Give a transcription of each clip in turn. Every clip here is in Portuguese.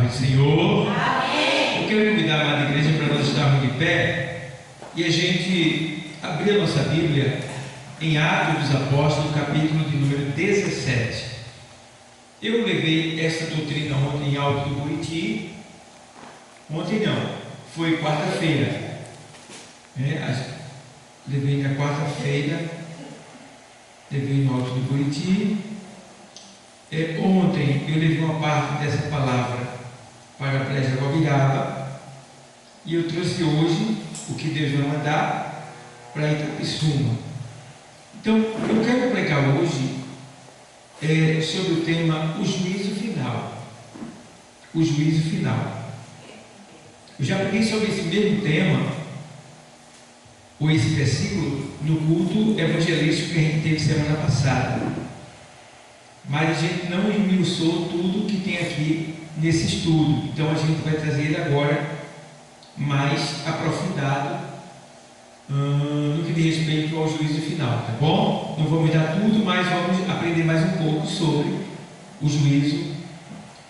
do Senhor. Amém. Eu quero convidar a amada igreja para nós estarmos de pé e a gente abrir a nossa Bíblia em Atos dos Apóstolos, capítulo de número 17. Eu levei essa doutrina ontem em Alto do Buriti. Ontem não, foi quarta-feira. Levei na quarta-feira, levei no Alto do Buriti. Ontem eu levei uma parte dessa palavra para a Prédia Guabiraba e eu trouxe hoje o que Deus vai mandar para Itapissuma. Então, eu quero pregar hoje sobre o tema o juízo final. O juízo final. Eu já preguei sobre esse mesmo tema, ou esse versículo, no culto evangelístico que a gente teve semana passada. Mas a gente não esmiuçou tudo que tem aqui nesse estudo. Então a gente vai trazer ele agora mais aprofundado no que diz respeito ao juízo final, tá bom? Não vamos dar tudo, mas vamos aprender mais um pouco sobre o juízo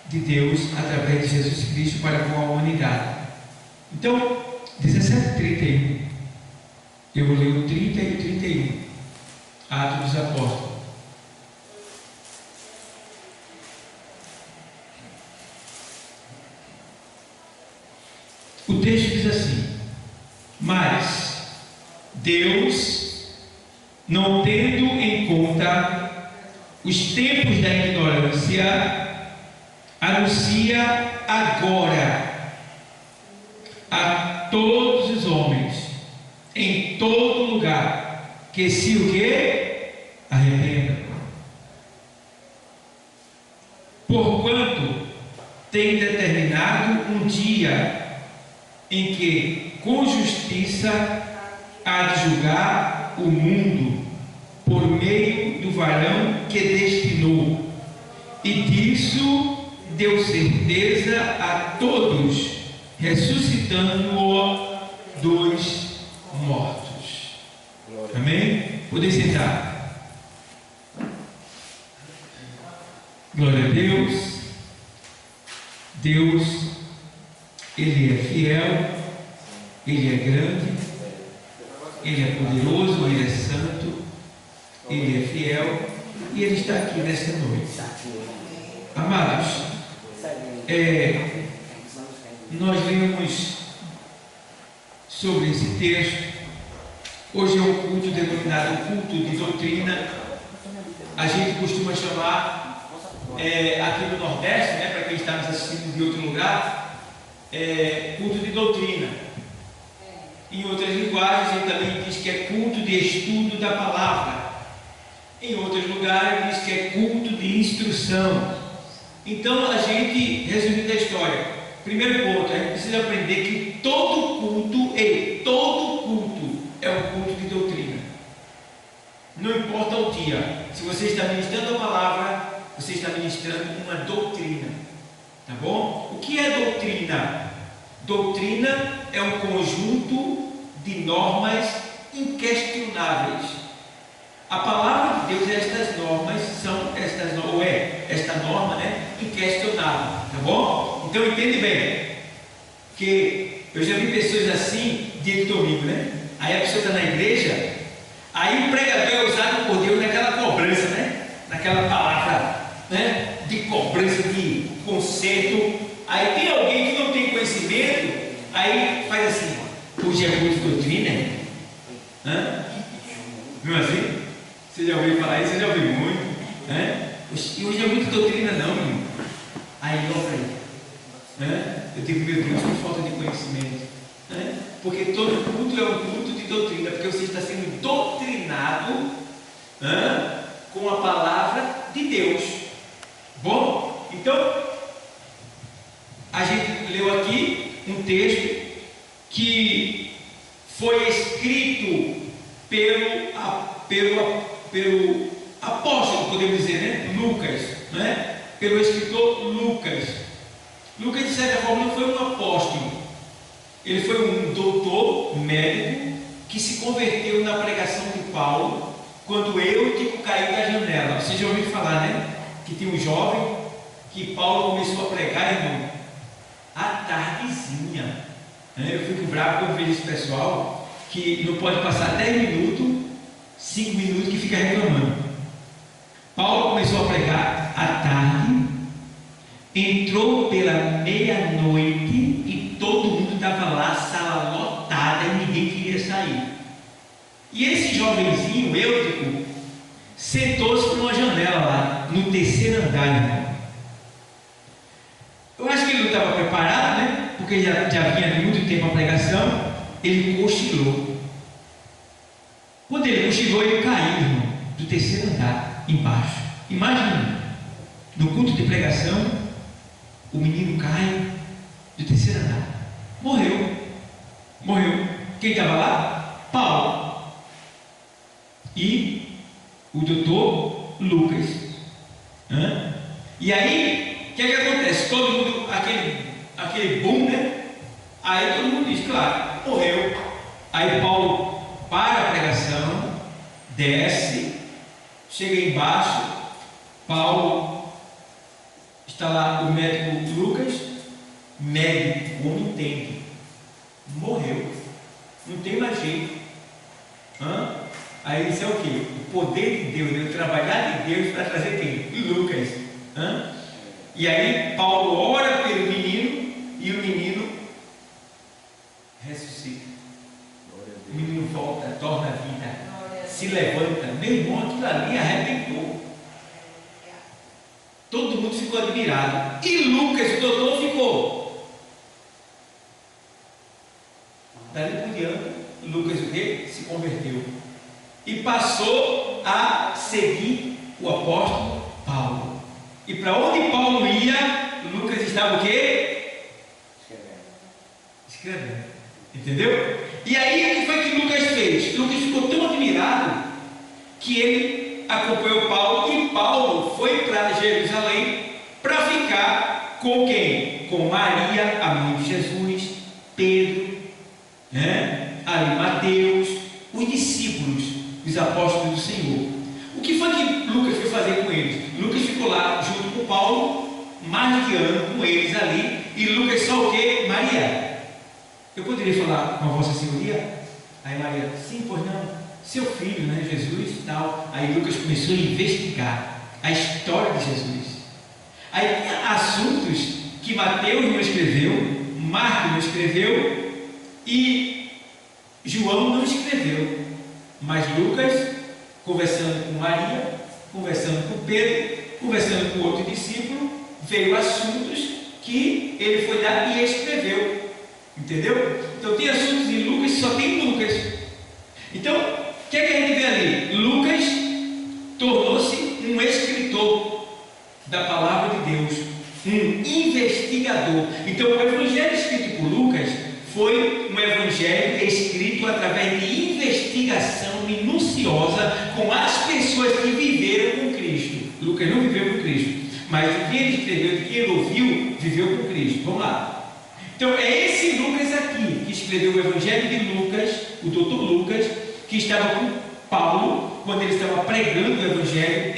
de Deus através de Jesus Cristo para com a humanidade. Então, 17:31. Eu vou ler o 30 e o 31. Atos dos Apóstolos. O texto diz assim: mas Deus, não tendo em conta os tempos da ignorância, anuncia agora a todos os homens, em todo lugar, que se o quê? Arrependam. Porquanto tem determinado um dia em que com justiça há de julgar o mundo por meio do varão que destinou, e disso deu certeza a todos, ressuscitando-o dos mortos. Amém? Podem sentar. Glória a Deus. Deus, Ele é fiel, Ele é grande, Ele é poderoso, Ele é santo, Ele é fiel e Ele está aqui nesta noite. Amados, nós lemos sobre esse texto. Hoje é um culto denominado culto de doutrina. A gente costuma chamar aqui no Nordeste, para quem está nos assistindo de outro lugar, culto de doutrina. Em outras linguagens, a gente também diz que é culto de estudo da palavra. Em outros lugares, diz que é culto de instrução. Então, a gente, resumindo a história, primeiro ponto, a gente precisa aprender que todo culto é um culto de doutrina. Não importa o dia, se você está ministrando a palavra, você está ministrando uma doutrina. Tá bom? O que é doutrina? Doutrina é um conjunto de normas inquestionáveis. A palavra de Deus, estas normas são esta norma, inquestionável. Tá bom? Então entende bem que eu já vi pessoas assim dia de domingo, Aí a pessoa está na igreja, aí o pregador é usado por Deus naquela cobrança, naquela palavra, de cobrança, de conceito. Aí tem alguém que não tem conhecimento, aí faz assim: hoje é muito doutrina, não é assim? Você já ouviu falar isso? Você já ouviu muito, Hoje é muito doutrina, não, irmão. Aí olha, eu digo, meu Deus, que falta de conhecimento, porque todo culto é um culto de doutrina, porque você está sendo doutrinado com a palavra de Deus. Bom, então a gente leu aqui um texto que foi escrito pelo apóstolo, podemos dizer, Lucas, pelo escritor Lucas. Lucas, de certa forma, não foi um apóstolo, ele foi um doutor médico que se converteu na pregação de Paulo quando Eutico caiu da janela. Vocês já ouviram falar, que tinha um jovem que Paulo começou a pregar, irmão, Eu fico bravo quando vejo esse pessoal que não pode passar 10 minutos, 5 minutos que fica reclamando. Paulo começou a pregar à tarde, entrou pela meia-noite e todo mundo estava lá, sala lotada e ninguém queria sair. E esse jovenzinho, Eutico, sentou-se por uma janela lá, no terceiro andar, irmão. Eu acho que ele não estava preparado, né? Porque já vinha muito tempo a pregação. Ele cochilou. Quando ele cochilou, ele caiu, irmão, do terceiro andar, embaixo. Imagina, no culto de pregação, o menino cai do terceiro andar. Morreu. Quem estava lá? Paulo. E o doutor Lucas. E aí, o que acontece? Todo mundo, aquele boom, né? Aí todo mundo diz, claro, morreu. Aí Paulo para a pregação, desce, chega embaixo. Paulo está lá, o médico Lucas, médico, o homem entende, morreu, não tem mais jeito. Aí isso é o que? O poder de Deus, o trabalhar de Deus para trazer quem? Lucas. E aí Paulo ora pelo menino e o menino ressuscita. O menino volta, torna a vida, se levanta. Meu irmão, aquilo ali arrebentou. Todo mundo ficou admirado. E Lucas, o doutor, ficou. Dali por diante, Lucas o quê? Se converteu. E passou a seguir o apóstolo Paulo. E para onde Paulo ia, Lucas estava o quê? Escrevendo. Entendeu? E aí, o que foi que Lucas fez? Lucas ficou tão admirado que ele acompanhou Paulo, e Paulo foi para Jerusalém para ficar com quem? Com Maria, a mãe de Jesus, Pedro, ali Mateus, os discípulos, os apóstolos do Senhor. O que foi que Lucas foi fazer com eles? Lucas ficou lá junto com Paulo, mais de ano com eles ali, e Lucas só o quê? Maria. Eu poderia falar com a vossa senhoria? Aí Maria, sim, pois não, seu filho, né, Jesus e tal. Aí Lucas começou a investigar a história de Jesus. Aí tinha assuntos que Mateus não escreveu, Marcos não escreveu e João não escreveu. Mas Lucas, conversando com Maria, conversando com Pedro, conversando com outro discípulo, veio assuntos que ele foi lá e escreveu. Entendeu? Então tem assuntos em Lucas que só tem Lucas. Então, o que é que a gente vê ali? Lucas tornou-se um escritor da palavra de Deus, um investigador. Então o evangelho escrito por Lucas foi um evangelho escrito através de investigação minuciosa com as pessoas que viveram com Cristo. Lucas não viveu com Cristo, mas o que ele escreveu, o que ele ouviu, viveu com Cristo. Vamos lá. Então é esse Lucas aqui que escreveu o Evangelho de Lucas, o doutor Lucas, que estava com Paulo quando ele estava pregando o Evangelho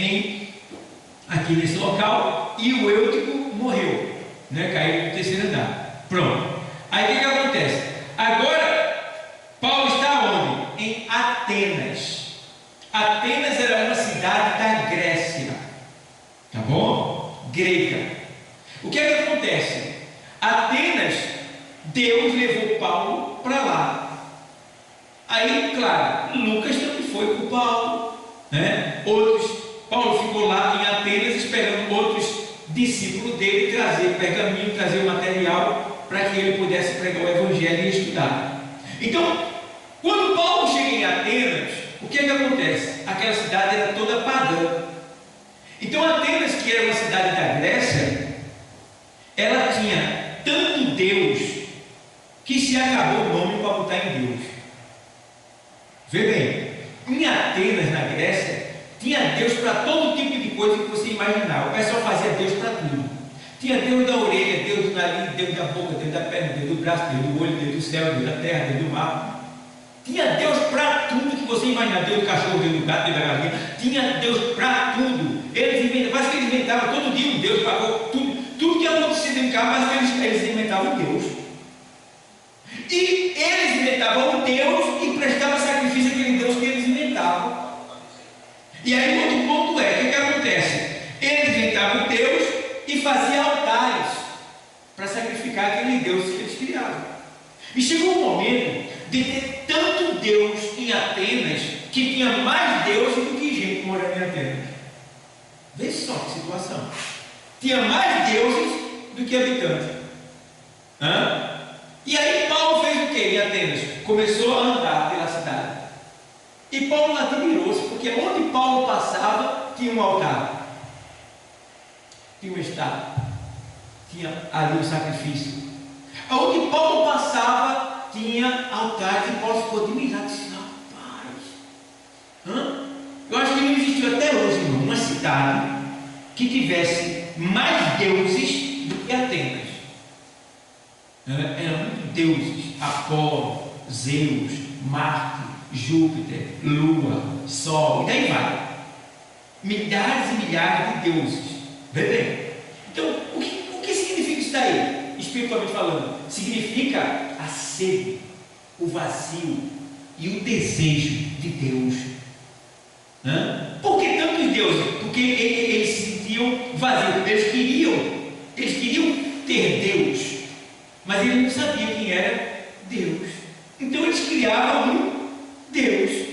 aqui nesse local, e o Eutico morreu, né? Caiu no terceiro andar. Pronto. Aí o que acontece? Agora Paulo está onde? Em Atenas. Atenas era uma cidade da Grécia, tá bom? Grega. O que acontece? Atenas, Deus levou Paulo para lá. Aí, claro, Lucas também foi com Paulo, né? Paulo ficou lá em Atenas esperando outros discípulos dele trazer pergaminho, trazer o material para que ele pudesse pregar o evangelho e estudar. Então, quando Paulo chega em Atenas, o que acontece? Aquela cidade era toda pagã. Então Atenas, que era uma cidade da Grécia, ela tinha tanto Deus que se acabou o nome para botar em Deus. Vê bem, em Atenas, na Grécia, tinha Deus para todo tipo de coisa que você imaginar. O pessoal fazia Deus para tudo. Tinha Deus da orelha, Deus do nariz, Deus da boca, Deus da perna, Deus do braço, Deus do olho, Deus do céu, Deus da terra, Deus do mar. Tinha Deus para tudo que você imaginar. Deus do cachorro, Deus do gato, Deus da galinha. Tinha Deus para tudo. Parece que eles inventavam todo dia um Deus para tudo que acontecia dentro de casa, mas eles inventavam Deus. E inventava um Deus e prestava sacrifício àquele Deus que eles inventavam. E aí outro ponto é, o que acontece? Eles inventavam Deus e faziam altares para sacrificar aquele Deus que eles criavam. E chegou um momento de ter tanto Deus em Atenas que tinha mais deuses do que gente morando em Atenas. Vê só que situação. Tinha mais deuses do que habitantes. E aí Paulo fez o que em Atenas? Começou a andar pela cidade. E Paulo admirou-se, porque onde Paulo passava tinha um altar, tinha uma estátua, tinha ali um sacrifício. Onde Paulo passava tinha altares, e Paulo ficou admirado. Disse: rapaz, eu acho que não existiu até hoje, irmão, uma cidade que tivesse mais deuses do que Atenas. Eram muitos deuses: Apolo, Zeus, Marte, Júpiter, Lua, Sol, e daí vai. Milhares e milhares de deuses. Vê bem. Então, o que significa isso daí? Espiritualmente falando, significa a sede, o vazio e o desejo de Deus. Por que tantos deuses? Porque eles se sentiam vazios. Eles queriam ter Deus, mas eles não sabiam quem era Deus. Então eles criavam um Deus.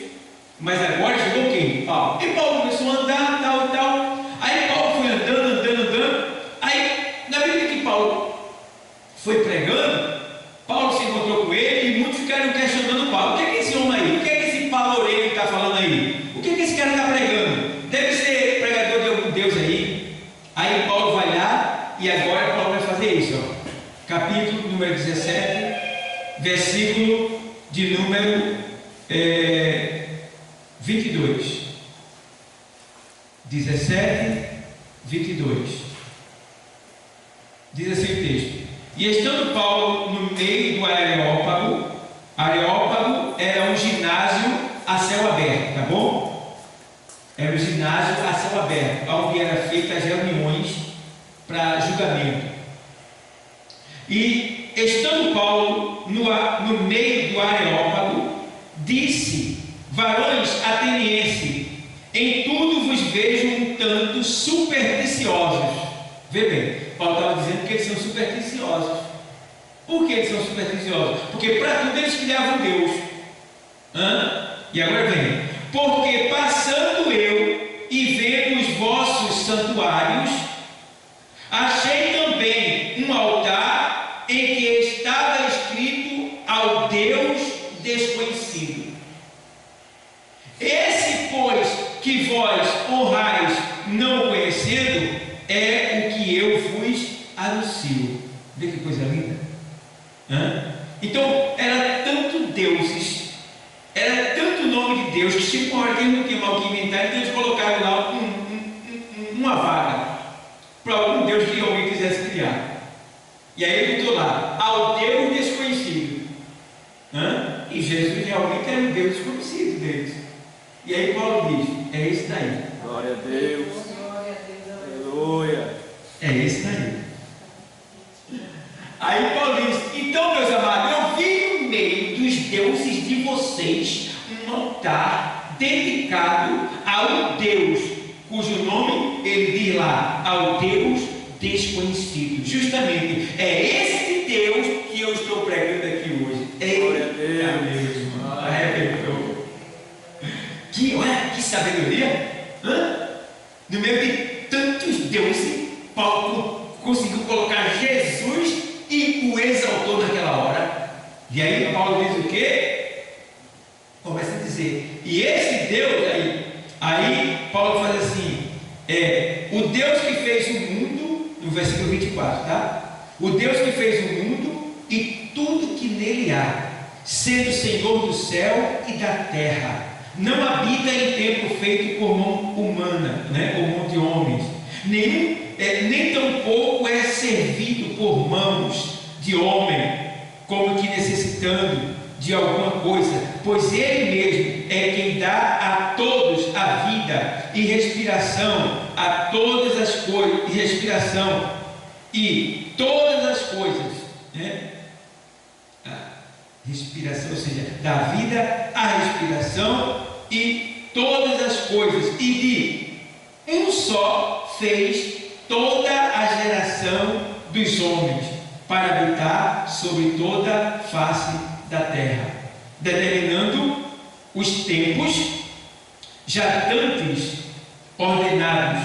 Mas agora chegou quem? Paulo. E Paulo começou a andar, tal e tal. Aí Paulo foi andando. Aí, na medida que Paulo foi pregando, Paulo se encontrou com ele e muitos ficaram questionando Paulo: o que é esse homem aí? O que é esse paloreiro está falando aí? O que é esse cara está pregando? Deve ser pregador de algum Deus aí. Aí Paulo vai lá e agora Paulo vai fazer isso. Capítulo número 17, versículo de número 22. 17, 22. Diz assim o texto: e estando Paulo no meio do Areópago era um ginásio a céu aberto, tá bom? Era um ginásio a céu aberto, onde eram feitas as reuniões para julgamento. E estando Paulo no meio do Areópago, disse: varões atenienses, em tudo vos vejo um tanto supersticiosos. Vê bem, Paulo estava dizendo que eles são supersticiosos. Por que eles são supersticiosos? Porque para tudo eles criavam Deus. E agora vem: porque passando eu e vendo os vossos santuários, achei também um altar em que estava escrito ao Deus desconhecido. Esse, pois, que vós honrais não conhecendo, é o que eu vos anuncio. Vê que coisa linda. Então, era tanto deuses, era tanto nome de Deus, que chegou uma hora que eles não tinham mal que inventar, então eles colocaram lá uma vaga para algum Deus que alguém quisesse criar. E aí ele botou lá: ao Deus desconhecido. E Jesus realmente era o Deus desconhecido deles. E aí Paulo diz: é esse daí. Glória a Deus. Aleluia. É esse daí. Aí Paulo diz: então, meus amados, eu vi no meio dos deuses de vocês um altar dedicado ao Deus, cujo nome ele diz lá: ao Deus desconhecido. Justamente é esse Deus que eu estou pregando aqui hoje. Glória a Deus. Arrebentou. Que sabedoria! No meio de tantos deuses, Paulo conseguiu colocar Jesus e o exaltou naquela hora. E aí Paulo diz o quê? Começa a dizer: e esse Deus aí Paulo faz assim: o Deus que fez o mundo, no versículo 24, tá? O Deus que fez o mundo e tudo que nele há, sendo Senhor do céu e da terra, não habita em templo feito por mão humana, por mão de homens, nem tampouco é servido por mãos de homem, como que necessitando de alguma coisa, pois Ele mesmo é quem dá a todos a vida e respiração, a todas as coisas, e respiração e todas as coisas, respiração, ou seja, da vida à respiração e todas as coisas, e de um só fez toda a geração dos homens para habitar sobre toda a face da terra, determinando os tempos já dantes ordenados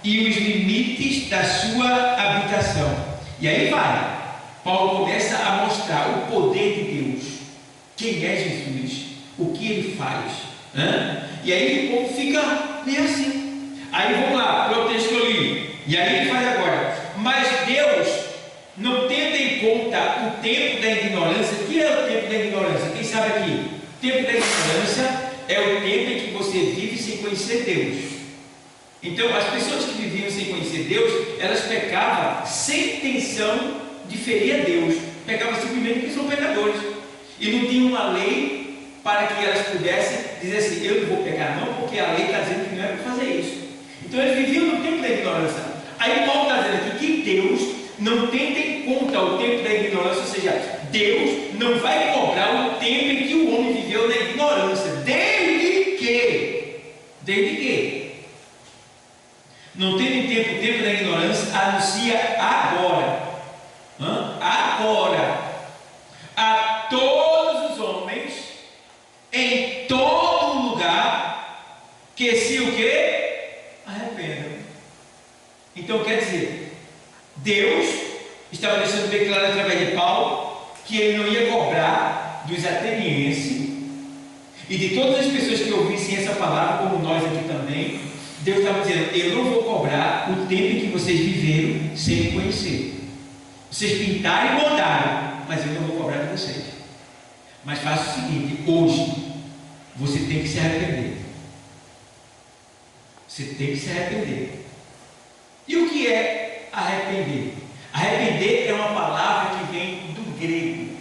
e os limites da sua habitação. E aí vai, Paulo começa a mostrar o poder de Deus, quem é Jesus, o que ele faz, e aí o povo fica meio assim. Aí vamos lá para o texto que eu li, e aí ele faz agora: mas Deus não tendo em conta o tempo da ignorância. O que é o tempo da ignorância? Quem sabe aqui? O tempo da ignorância é o tempo em que você vive sem conhecer Deus. Então, as pessoas que viviam sem conhecer Deus, elas pecavam sem intenção de ferir a Deus, pecavam simplesmente porque são pecadores, e não tinha uma lei para que elas pudessem dizer assim: eu não vou pecar não, porque a lei está dizendo que não é para fazer isso. Então eles viviam no tempo da ignorância. Aí Paulo está dizendo aqui que Deus não tenta em conta o tempo da ignorância, ou seja, Deus não vai cobrar o tempo em que o homem viveu na ignorância, desde que não tendo em tempo o tempo da ignorância, anuncia agora, agora, a todos os homens, em todo lugar, que se o quê? Arrependam. Então quer dizer, Deus estava deixando bem claro através de Paulo que ele não ia cobrar dos atenienses e de todas as pessoas que ouvissem essa palavra, como nós aqui também. Deus estava dizendo: eu não vou cobrar o tempo em que vocês viveram sem me conhecer. Vocês pintaram e bordaram, mas eu não vou cobrar de vocês. Mas faça o seguinte: hoje você tem que se arrepender. Você tem que se arrepender. E o que é arrepender? Arrepender é uma palavra que vem do grego.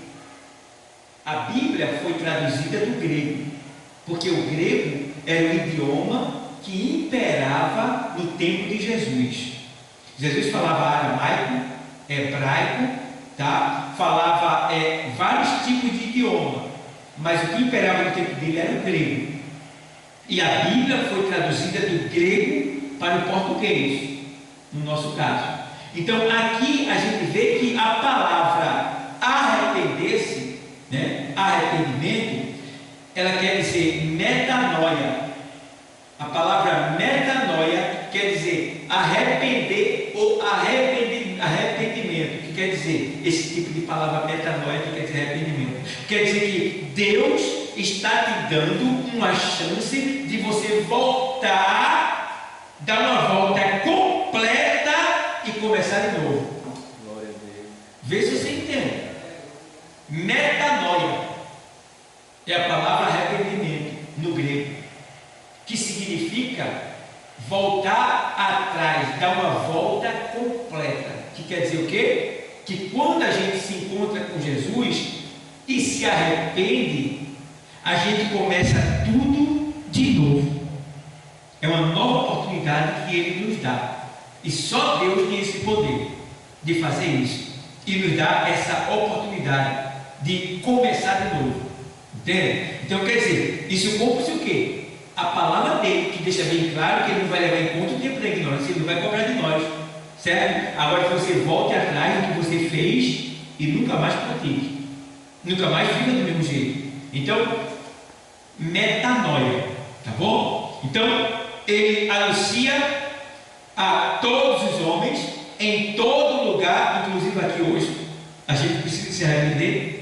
A Bíblia foi traduzida do grego, porque o grego era o idioma que imperava no tempo de Jesus. Jesus falava aramaico, hebraico, falava vários tipos de idioma, mas o que imperava no tempo dele era o grego. E a Bíblia foi traduzida do grego para o português, no nosso caso. Então aqui a gente vê que a palavra arrepender-se, arrependimento, ela quer dizer metanoia. A palavra metanoia quer dizer arrepender ou arrependimento, que quer dizer, esse tipo de palavra metanoia que quer dizer arrependimento, quer dizer que Deus está te dando uma chance de você voltar, dar uma volta completa e começar de novo. Glória a Deus. Vê se você entende. Metanoia é a palavra arrependimento no grego, que significa voltar atrás, dar uma volta completa, que quer dizer o quê? Que quando a gente se encontra com Jesus e se arrepende, a gente começa tudo de novo. É uma nova oportunidade que Ele nos dá, e só Deus tem esse poder de fazer isso, e nos dá essa oportunidade de começar de novo. Entende? Então quer dizer, isso cumpre-se o quê? A palavra dele, que deixa bem claro que ele não vai levar em conta o tempo da ignorância, ele não vai cobrar de nós, certo? Agora que você volte atrás do que você fez e nunca mais pratique, nunca mais viva do mesmo jeito. Então, metanoia, tá bom? Então, ele anuncia a todos os homens, em todo lugar, inclusive aqui hoje, a gente precisa se arrepender.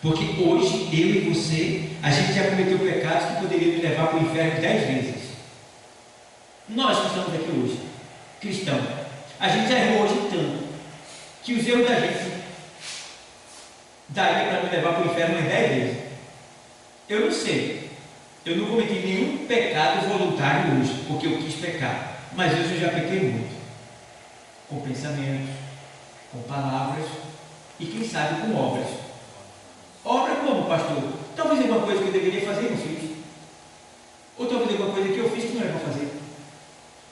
Porque hoje, eu e você, a gente já cometeu pecados que poderiam nos levar para o inferno 10 vezes. Nós que estamos aqui hoje, cristãos, a gente já errou hoje tanto, que os erros da gente daria para nos levar para o inferno umas 10 vezes. Eu não sei, eu não cometi nenhum pecado voluntário hoje, porque eu quis pecar, mas hoje eu já pequei muito, com pensamentos, com palavras e quem sabe com obras. Obra como, pastor? Talvez alguma coisa que eu deveria fazer e não fiz. Ou talvez alguma coisa que eu fiz que não era para fazer.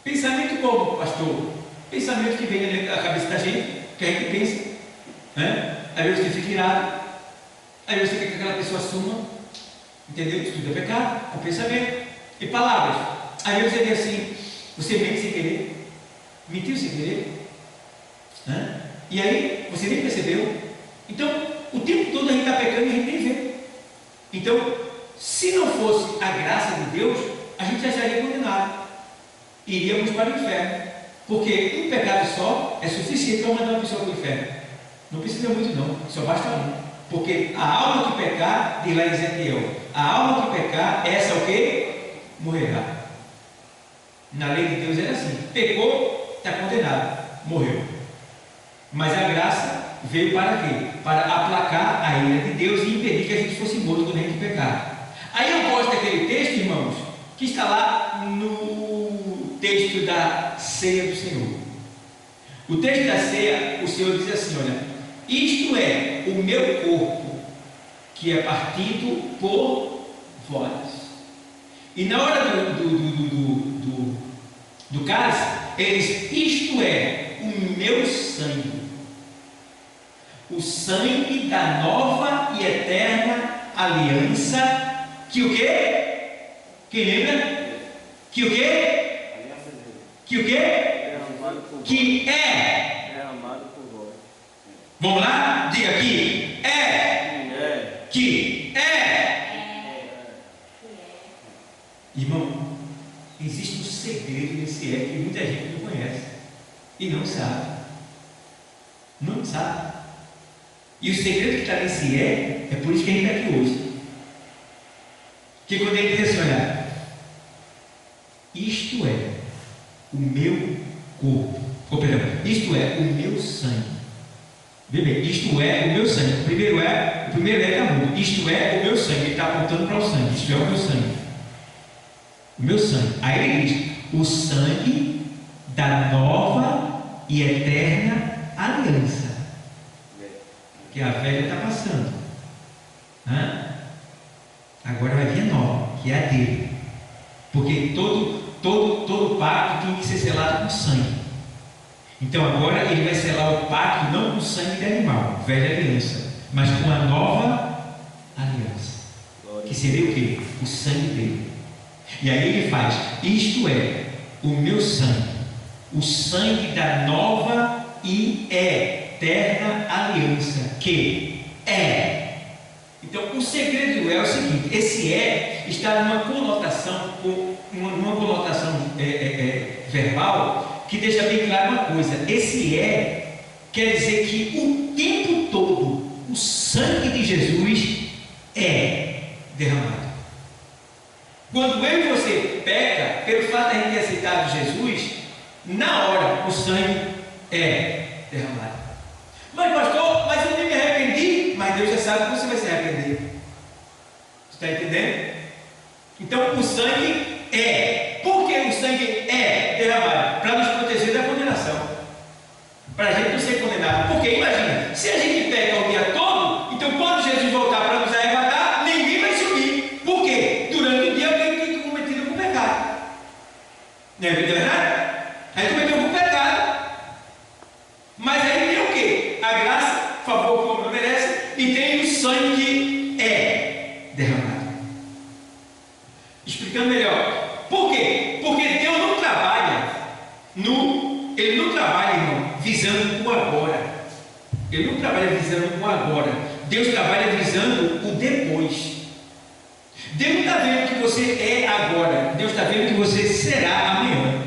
Pensamento como, pastor? Pensamento que vem na cabeça da gente, que a gente pensa. Às vezes você fica irado. Aí você quer que aquela pessoa assuma, entendeu? Isso tudo é pecado, é pensamento. E palavras. Aí você diz assim, você mente sem querer, mentiu sem querer, né? E aí você nem percebeu. Então, o tempo todo a gente está pecando e a gente nem vê. Então, se não fosse a graça de Deus, a gente já seria condenado. Iríamos para o inferno. Porque um pecado só é suficiente para mandar uma pessoa para o inferno. Não precisa muito não, só basta um. Porque a alma que pecar, diz lá em Ezequiel, a alma que pecar, essa o quê? Morrerá. Na lei de Deus era assim. Pecou, está condenado, morreu. Mas a graça veio para quê? Para aplacar a ira de Deus e impedir que a gente fosse morto quando a gente pecar. Aí eu gosto daquele texto, irmãos, que está lá no texto da ceia do Senhor. O texto da ceia, o Senhor diz assim, olha, isto é o meu corpo, que é partido por vós. E na hora do cálice, ele diz, isto é o meu sangue, o sangue da nova e eterna aliança, que o quê? Quem lembra? Que o quê? Que o quê? Que é derramado por vós. Vamos lá? Diga aqui. Que é. Irmão, existe um segredo nesse que muita gente não conhece e não sabe. Não sabe. E o segredo que está nesse é por isso que a gente está aqui hoje. Que quando ele diz assim, olha, isto é o meu corpo, isto é o meu sangue. Vê bem, isto é o meu sangue. O primeiro é está mudo. Isto é o meu sangue. Ele está apontando para o sangue. Isto é o meu sangue. O meu sangue. Aí ele diz: o sangue da nova e eterna aliança. Que a velha está passando. Agora vai vir a nova, que é a dele. Porque todo pacto tem que ser selado com sangue. Então agora ele vai selar o pacto não com sangue de animal, velha aliança, mas com a nova aliança. Que seria o quê? O sangue dele. E aí ele faz: isto é o meu sangue, o sangue da nova e eterna aliança, que é. Então o segredo é o seguinte: esse está numa conotação, verbal, que deixa bem claro uma coisa. Esse quer dizer que o tempo todo o sangue de Jesus é derramado. Quando eu e você peca, pelo fato de a gente ter aceitado Jesus, na hora o sangue é derramado. Mas pastor, mas eu nem me arrependi. Mas Deus já sabe que você vai se arrepender. Você está entendendo? Então o sangue por que o sangue é derramado? Para nos proteger da condenação, para a gente não ser condenado. Porque imagina, se a gente peca o dia todo, então quando Jesus voltar para nos arrebatar, ninguém vai subir. Por quê? Durante o dia alguém tem cometido algum pecado. Não é verdade? Aí cometeu algum pecado. Mas aí tem o quê? A graça, favor que o homem merece, e tem o sangue que é derramado. Explicando melhor. Por quê? Porque Deus não trabalha Ele não trabalha, irmão, visando o agora. Ele não trabalha visando o agora. Deus trabalha visando o depois. Deus não está vendo o que você é agora. Deus está vendo o que você será amanhã.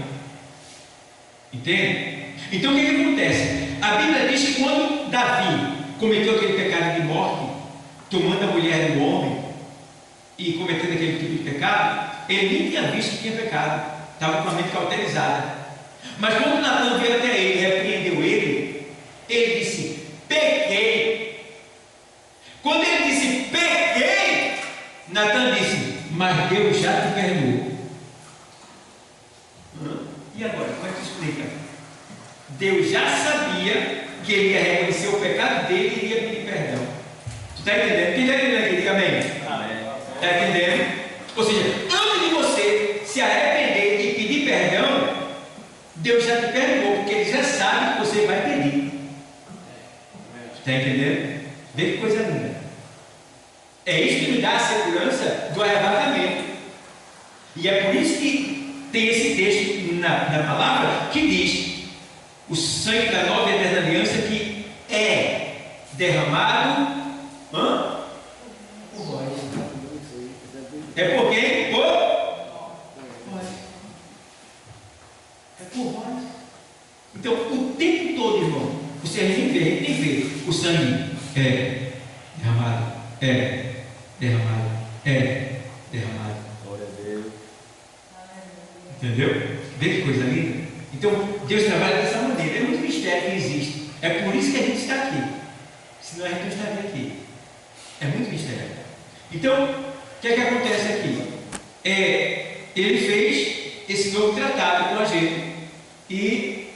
Entende? Então o que acontece? A Bíblia diz que quando Davi cometeu aquele pecado de morte, tomando a mulher do homem e cometendo aquele tipo de pecado, ele nem tinha visto que tinha pecado, estava com a mente cauterizada. Mas quando Natan veio até ele e repreendeu ele disse: pequei. Quando ele disse pequei, Natan disse: mas Deus já te perdoou. E agora, como é que explica? Deus já sabia que ele ia reconhecer o pecado dele e iria pedir perdão. Tu está entendendo? Quem está entendendo aqui? Diga amém. Está entendendo? Ou seja, antes de você se arrepender e pedir perdão, Deus já te perdoou, porque Ele já sabe que você vai pedir. Está entendendo? Vê que coisa linda. É isso que me dá a segurança do arrebatamento. E é por isso que tem esse texto na palavra que diz: o sangue da nova e eterna aliança que é derramado por vós. É por quem? Por vós. É por vós. Então, o tempo todo, irmão, você nem vê o sangue derramado, derramado, derramado. Glória a Deus. Entendeu? Vê que coisa linda? Então, Deus trabalha dessa maneira. É muito mistério que existe. É por isso que a gente está aqui. Senão a gente não estaria aqui. É muito mistério. Então, o que é que acontece aqui? Ele fez esse novo tratado com a gente e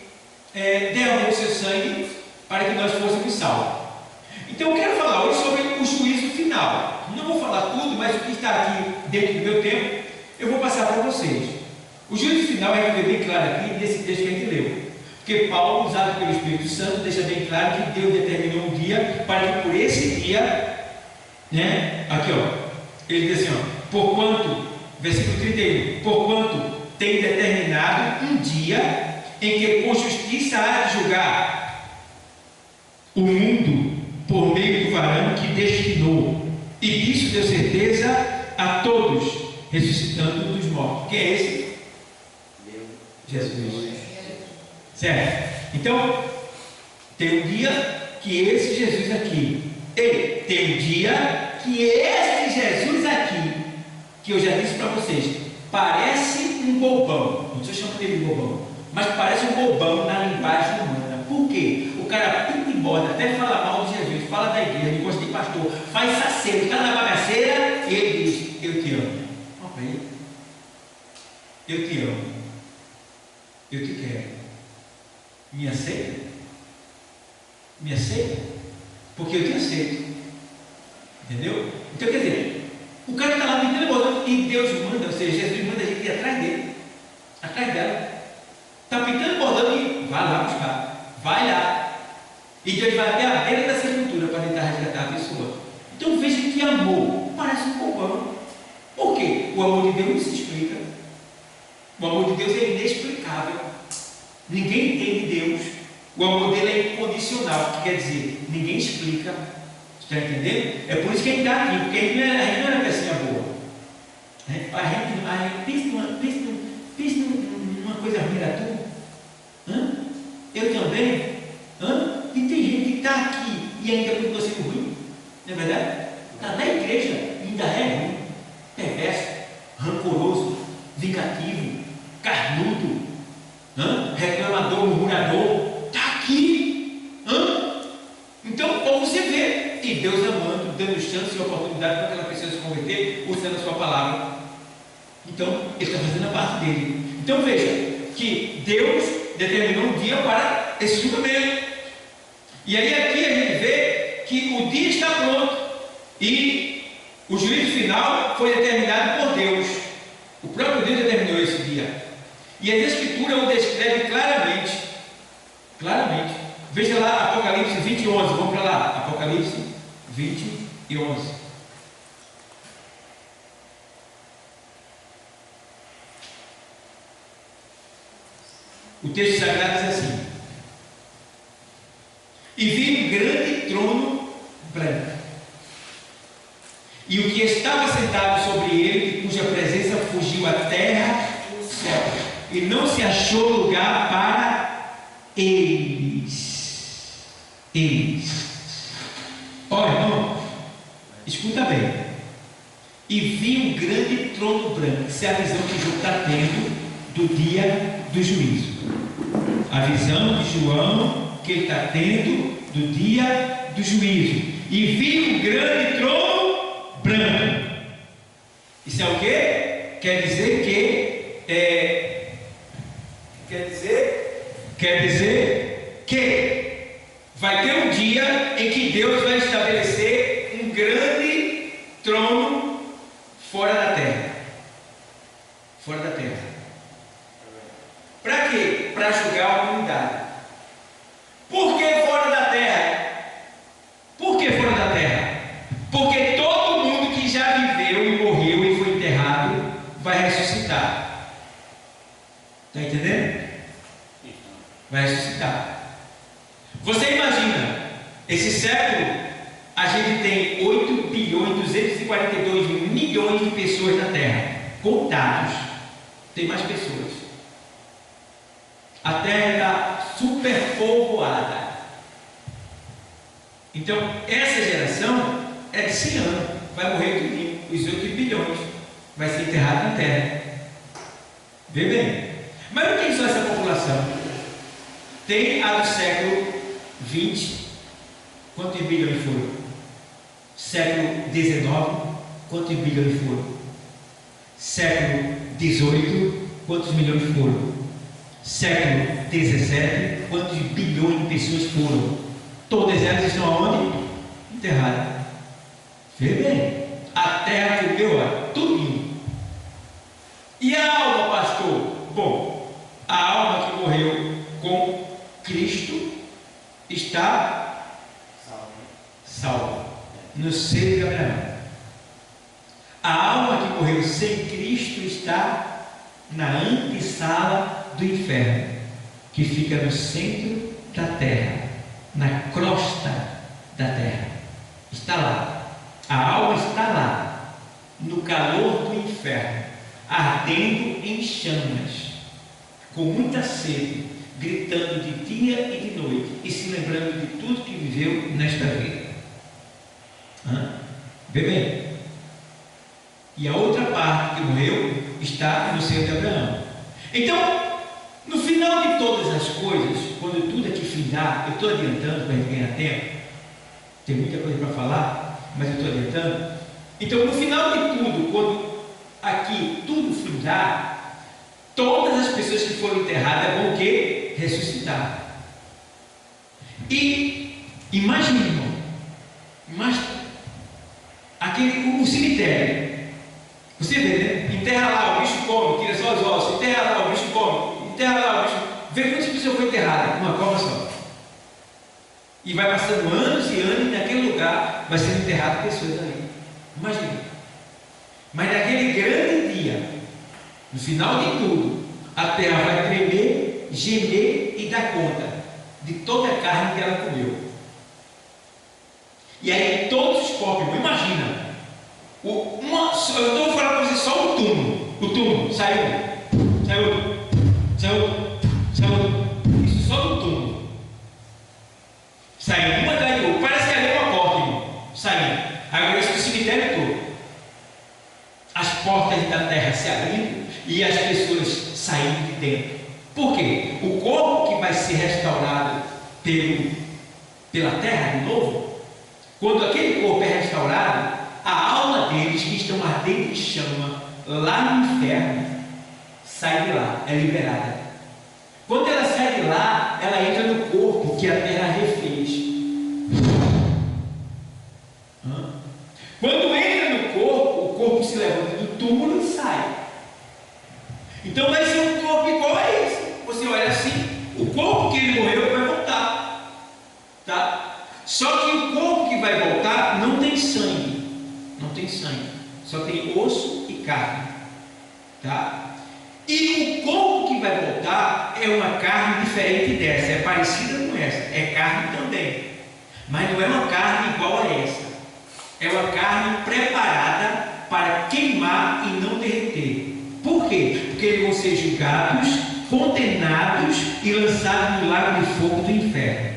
derramou o seu sangue para que nós fôssemos salvos. Então, eu quero falar hoje sobre o juízo final. Não vou falar tudo, mas o que está aqui dentro do meu tempo, eu vou passar para vocês. O juízo final é bem claro aqui nesse texto que a gente leu. Porque Paulo, usado pelo Espírito Santo, deixa bem claro que Deus determinou um dia para que por esse dia, aqui ele diz assim, porquanto, versículo 31, porquanto tem determinado um dia em que com justiça há de julgar o mundo por meio do varão que destinou, e disso deu certeza a todos, ressuscitando dos mortos. Quem é esse? Jesus. Certo? Então, tem um dia que esse Jesus aqui, tem um dia que esse Jesus aqui, que eu já disse para vocês, parece um bobão. Não estou chamando ele de bobão, mas parece um bobão na linguagem humana. Por quê? O cara pinta e borda, até fala mal de Jesus, fala da igreja, não gosta de pastor, faz saceiro, está na bagaceira, e ele diz: eu te amo. Eu te amo. Eu te quero. Me aceita? Me aceita? Porque eu te aceito. Entendeu? Então, quer dizer, o cara está lá pintando e bordando, e Deus manda, ou seja, Jesus manda a gente ir atrás dele, atrás dela. Está pintando e bordando e vai lá buscar. Vai lá. E Deus vai até a beira da sepultura para tentar resgatar a pessoa. Então veja que amor parece um bobão. Por quê? O amor de Deus não se explica. O amor de Deus é inexplicável. Ninguém entende Deus. O amor dele é incondicional, que quer dizer, ninguém explica. Está entendendo? É por isso que a gente está aqui, porque a gente não é uma pecinha boa. A gente pensa numa coisa ruim da tua. Eu também. E tem gente que está aqui e ainda continua sendo ruim. Não é verdade? Está na igreja e ainda é ruim, perverso, rancoroso, vingativo, carnudo, reclamador, murmurador. Está aqui. Então, como você vê, e Deus amando, dando chance e oportunidade para aquela pessoa se converter, usando a sua palavra. Então, ele está fazendo a parte dele. Então, veja que Deus determinou um dia para esse julgamento. E aí aqui a gente vê que o dia está pronto e o juízo final foi determinado por Deus. O próprio Deus determinou esse dia. E a Escritura o descreve claramente. Claramente. Veja lá Apocalipse 20 e 11. Vamos para lá. Apocalipse 20 e 11. O texto sagrado diz assim: e vi um grande trono branco, e o que estava sentado sobre ele, cuja presença fugiu a terra e o céu, e não se achou lugar para eles. Olha, irmão, escuta bem. E vi um grande trono branco. Essa é a visão que João está tendo do dia do juízo. A visão de João que ele está tendo do dia do juízo. E vi um grande trono branco. Isso é o quê? Quer dizer que vai ter um dia em que Deus vai estabelecer um grande trono fora da terra. Fora da terra. Para quê? Para julgar a humanidade. Por que fora da terra? Por que fora da terra? Porque todo mundo Esse século, a gente tem 8 bilhões 242 milhões de pessoas na Terra, contados. Tem mais pessoas. A Terra está superpovoada. Então, essa geração é de 100 anos, vai morrer tudinho, os 8 bilhões, vai ser enterrado na Terra. Vê bem. Mas não tem só essa população. Tem a do século 20, quantos bilhões foram? Século 19, quantos bilhões foram? Século 18, quantos milhões foram? Século 17, quantos bilhões de pessoas foram? Todas elas estão aonde? Enterradas. Vê bem. A terra comeu, olha, tudinho. E a alma, pastor? Bom, a alma que morreu com Cristo está salva no seio de Abraão. A alma que morreu sem Cristo está na antessala do inferno, que fica no centro da terra, na crosta da terra. Está lá. A alma está lá, no calor do inferno, ardendo em chamas, com muita sede, gritando de dia e de noite, e se lembrando de tudo que viveu nesta vida. Vê bem. E a outra parte que morreu está no seio de Abraão. Então, no final de todas as coisas, quando tudo aqui findar, eu estou adiantando para a gente ganhar tempo, tem muita coisa para falar, mas eu estou adiantando. Então, no final de tudo, quando aqui tudo findar, todas as pessoas que foram enterradas vão o quê? Ressuscitar. E imagine, irmão, o cemitério. Você vê, né? Enterra lá, o bicho come, tira só os ossos, enterra lá, o bicho come, enterra lá, o bicho. Vê quantas pessoas foram enterradas, uma cova só. E vai passando anos e anos, e naquele lugar vai sendo enterrado pessoas ali. Imagina. Mas naquele grande dia, no final de tudo, a terra vai tremer, gemer e dar conta de toda a carne que ela comeu. E aí todos os corpos, imagina. Eu estou falando para você só o túmulo saiu. Isso só do túmulo. Saiu uma da outra, parece que ali é uma porta, irmão. Saiu. Agora isso do cemitério todo. As portas da terra se abrindo e as pessoas saindo de dentro. Por quê? O corpo que vai ser restaurado pela terra de novo, quando aquele corpo é restaurado, a alma deles que estão ardendo em chama lá no inferno sai de lá, é liberada. Quando ela sai de lá, ela entra no corpo que a terra refez. Quando entra no corpo, o corpo se levanta do túmulo e sai. Então vai ser um corpo igual a esse. Você olha assim, o corpo que ele morreu vai voltar, tá? Só que o corpo que vai voltar não tem sangue. Não tem sangue, só tem osso e carne, tá? E o corpo que vai voltar é uma carne diferente dessa, é parecida com essa, é carne também, mas não é uma carne igual a essa, é uma carne preparada para queimar e não derreter. Por quê? Porque eles vão ser julgados, condenados e lançados no lago de fogo do inferno.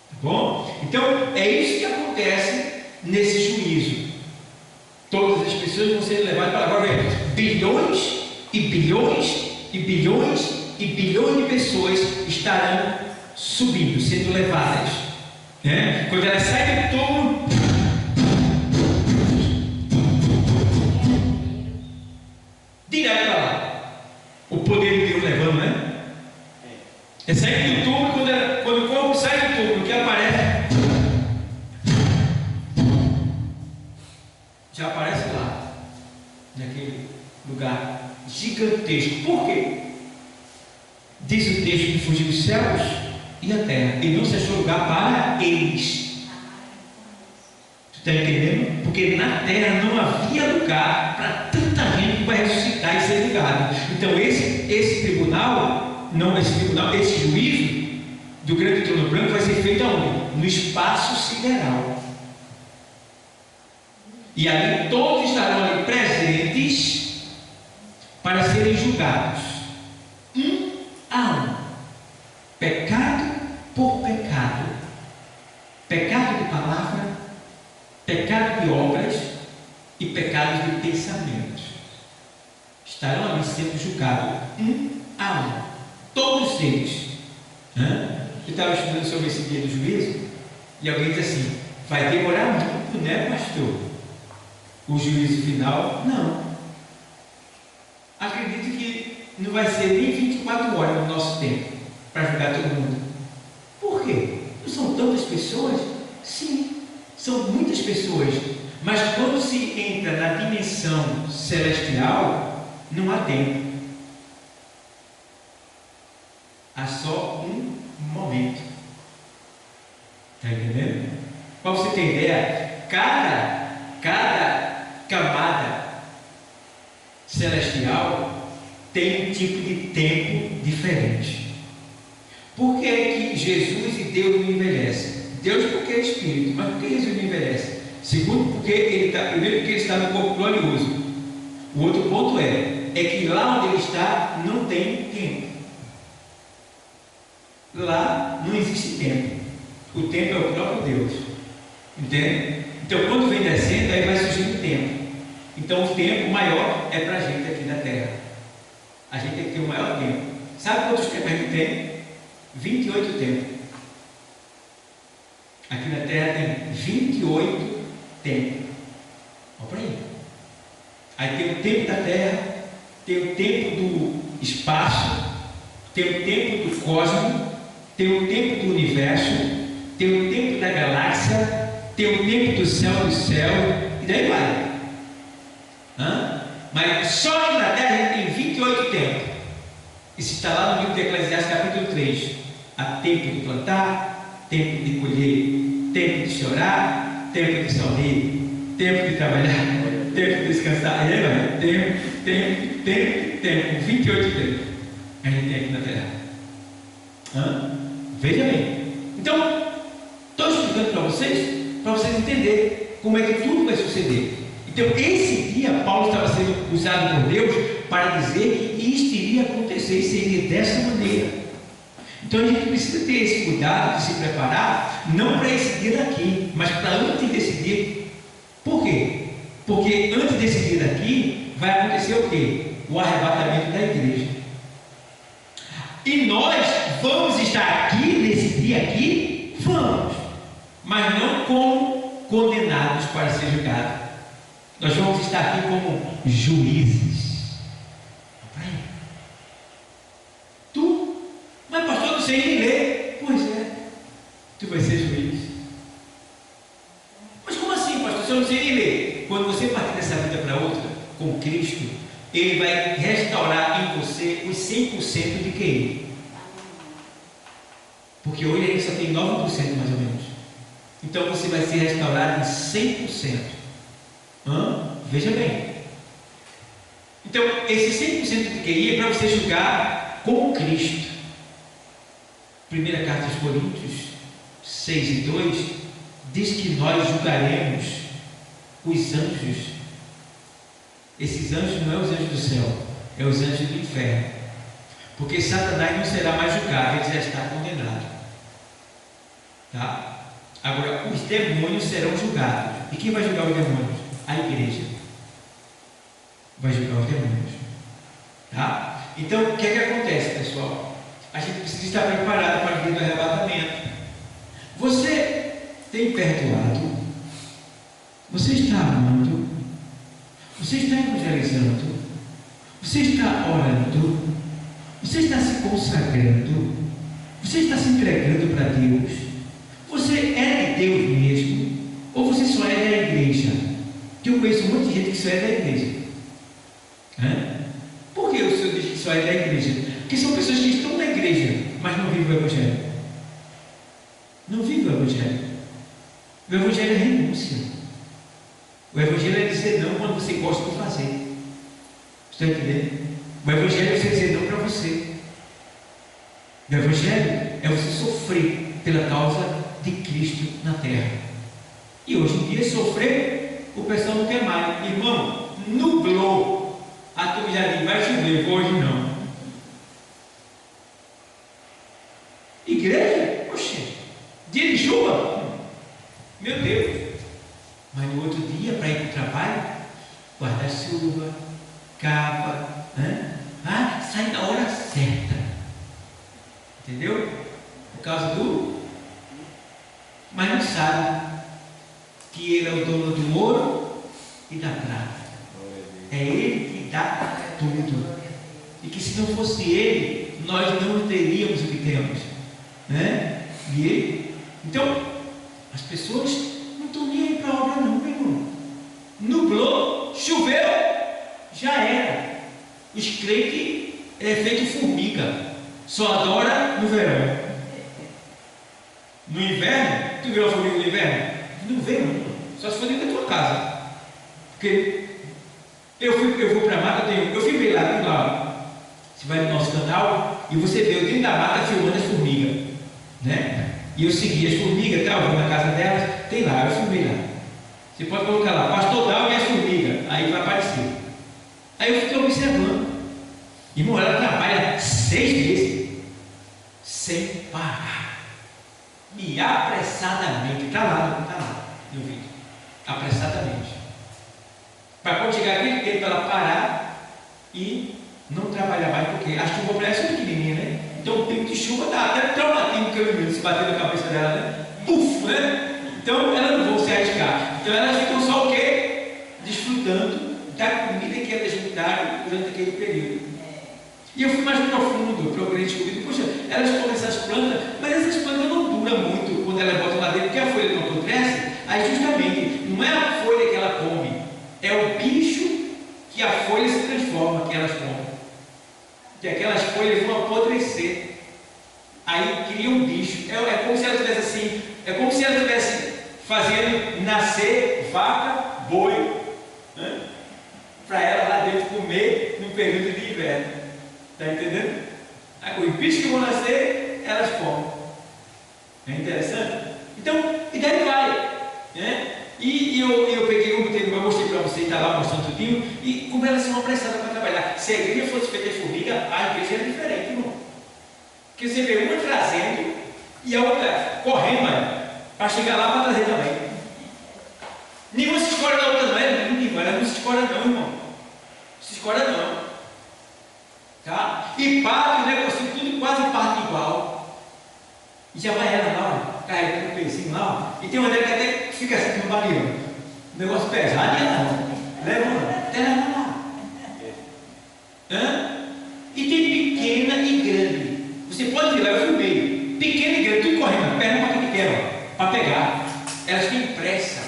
Tá bom? Então é isso que acontece nesse juízo. Todas as pessoas vão ser levadas para agora. Bilhões e bilhões e bilhões e bilhões de pessoas estarão subindo, sendo levadas, né? Quando elas saem do túmulo, direto para lá. O poder de Deus levando, né? É sair do túmulo. Quando o corpo sai do túmulo, que aparece, já aparece lá, naquele lugar gigantesco. Por quê? Diz o texto que fugiu dos céus e a terra, e não se achou lugar para eles. Tu está entendendo? Porque na terra não havia lugar para tanta gente que vai ressuscitar e ser ligado. Então esse tribunal, esse juízo do grande trono branco vai ser feita onde? No espaço sideral. E ali todos estarão ali presentes para serem julgados, um a um, pecado por pecado, pecado de palavra, pecado de obras e pecado de pensamentos. Estarão ali sendo julgados um a um, todos eles. Eu estava estudando sobre esse dia do juízo e alguém diz assim: vai demorar muito, né, pastor? O juízo final? Não. Acredito que não vai ser nem 24 horas no nosso tempo para julgar todo mundo. Por quê? Não são tantas pessoas? Sim, são muitas pessoas. Mas quando se entra na dimensão celestial, não há tempo. Há só um momento. Está entendendo? Para você ter ideia, cada camada celestial tem um tipo de tempo diferente. Por que é que Jesus e Deus não envelhecem? Deus porque é Espírito, mas por que Jesus não envelhece? Segundo, porque primeiro porque ele está no corpo glorioso. O outro ponto é que lá onde ele está não tem tempo. Lá não existe tempo. O tempo é o próprio Deus. Entende? Então quando vem descendo, aí vai surgindo o tempo. Então o tempo maior é para a gente aqui na Terra. A gente tem que ter o maior tempo. Sabe quantos tempos a gente tem? 28 tempos. Aqui na Terra tem 28 tempos. Olha para aí. Aí tem o tempo da Terra, tem o tempo do espaço, tem o tempo do cosmos, tem o tempo do universo, tem o tempo da galáxia, tem o tempo do céu, e daí vai. Mas só aqui na Terra a gente tem 28 tempos. Isso está lá no livro de Eclesiastes, capítulo 3. Há tempo de plantar, tempo de colher, tempo de chorar, tempo de sorrir, tempo de trabalhar, tempo de descansar. E aí vai, tempo, 28 tempos a gente tem aqui na Terra. Veja bem. Então, estou explicando para vocês entenderem como é que tudo vai suceder. Então, esse dia, Paulo estava sendo usado por Deus para dizer que isto iria acontecer e seria dessa maneira. Então, a gente precisa ter esse cuidado de se preparar, não para esse dia daqui, mas para antes desse dia. Por quê? Porque antes desse dia daqui, vai acontecer o quê? O arrebatamento da igreja. E nós vamos estar aqui, nesse dia aqui, vamos, mas não como condenados para ser julgados. Nós vamos estar aqui como juízes. Mas pastor, não sei nem ler. Pois é, tu vai ser juiz. Mas como assim, pastor, se eu não sei nem ler? Quando você partir dessa vida para outra, com Cristo, Ele vai restaurar em você os 100% de QI. Porque hoje a gente só tem 9% mais ou menos. Então você vai ser restaurado em 100%. Veja bem. Então, esse 100% de QI é para você julgar como Cristo. Primeira carta aos Coríntios 6:2 diz que nós julgaremos os anjos. Esses anjos não é os anjos do céu, é os anjos do inferno. Porque Satanás não será mais julgado, ele já está condenado. Tá? Agora, os demônios serão julgados. E quem vai julgar os demônios? A igreja vai julgar os demônios. Tá? Então, o que é que acontece, pessoal? A gente precisa estar preparado para o dia do arrebatamento. Você tem perdoado? Você está amando? Você está evangelizando? Você está orando? Você está se consagrando? Você está se entregando para Deus? Você é de Deus mesmo? Ou você só é da igreja? Que eu conheço um monte de gente que só é da igreja. Por que o senhor diz que só é da igreja? Porque são pessoas que estão na igreja, mas não vivem o Evangelho. Não vivem o Evangelho. O Evangelho é renúncia. O Evangelho é dizer não quando você gosta de fazer. Está entendendo? O Evangelho é você dizer não para você. O Evangelho É você sofrer pela causa de Cristo na terra. E hoje em dia, sofrer, o pessoal não quer mais. Irmão, nublou. A turma já diz, vai chover, hoje não. Igreja? Oxe, dia de chuva? Meu Deus. Mas no outro dia, para ir para o trabalho, guarda-chuva, capa, sai na hora certa. Entendeu? Por causa do... Mas não sabe que Ele é o dono do ouro e da prata. É Ele que dá tudo. E que se não fosse Ele, nós não teríamos o que temos. Né? E Ele... Então, as pessoas não estão nem aí para a obra não, meu irmão. Nublou, choveu, já era. Os crentes é feito formiga. Só adora no verão. No inverno, tu viu a formiga no inverno? Não vê, não. Só se for dentro da tua casa. Porque eu vou para a mata, eu filmei lá. Você vai no nosso canal e você vê eu dentro da mata filmando as formigas. Né? E eu segui as formigas, vou na casa delas, tem lá, eu filmei lá. Você pode colocar lá, Pastor Dal e as formigas, aí vai aparecer. Aí eu fiquei observando. Irmão, ela trabalha 6 meses sem parar. E apressadamente, está lá no vídeo. Apressadamente. Para quando chegar aquele tempo para ela parar e não trabalhar mais, porque a chuva para ela é pequenininha, né? Então o tempo de chuva dá até traumatismo que eu me se bater na cabeça dela, né? Puf, né? Então elas não vão se arriscar. Então elas ficam só o quê? Desfrutando da comida que elas juntaram durante aquele período. E eu fui mais profundo, procurei descobrir, poxa, elas comem essas plantas, mas essas plantas não duram muito quando elas botam lá dentro, porque a folha não apodrece. Aí justamente, não é a folha que ela come, é o bicho que a folha se transforma, que elas comem. Que aquelas folhas vão apodrecer. Aí cria um bicho. É como se ela tivesse assim, é como se ela estivesse fazendo nascer vaca, boi, né? Para ela lá dentro comer no período de inverno. Está entendendo? Aí, os bichos que vão nascer, elas comem. É interessante? Então, e daí vai. Né? E eu peguei eu mostrei para você, está lá mostrando tudinho, e como elas são apressadas para trabalhar. Se a igreja fosse feita de formiga, a igreja era diferente, irmão. Porque você vê uma trazendo e a outra correndo, para chegar lá para trazer também. Nenhuma se escora da outra, não é? Ela não se escora não, irmão. Não se escora não. Tá? E parte, o negócio tudo quase parte igual. E já vai ela lá, carregando o pezinho lá, e tem uma dela que até fica assim no barulho. O negócio pesado, e ela leva até lá. E tem pequena e grande. Você pode ir lá, eu filmei. Pequena e grande, tudo correndo, perna para pequena, para pegar. Elas têm pressa.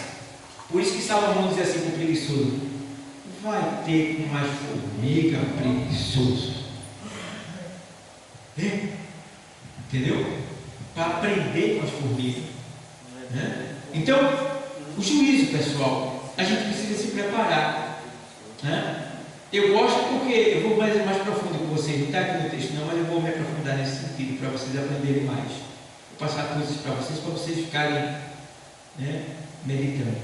Por isso que Salomão diz assim para o preguiçoso: vai ter mais formiga, preguiçoso. Entendeu? Para aprender com as formigas. Né? Então, o juízo, pessoal, a gente precisa se preparar. Né? Eu gosto porque eu vou mais profundo com vocês, não está aqui no texto não, mas eu vou me aprofundar nesse sentido para vocês aprenderem mais. Vou passar coisas para vocês ficarem, né, meditando.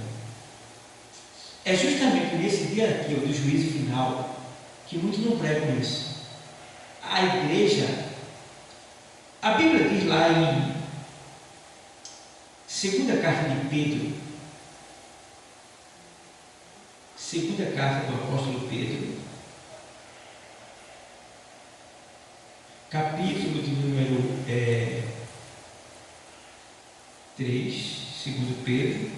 É justamente nesse dia aqui, do juízo final, que muitos não pregam isso. A igreja, a Bíblia diz lá em segunda carta de Pedro, segunda carta do apóstolo Pedro, capítulo de número 3, segundo Pedro,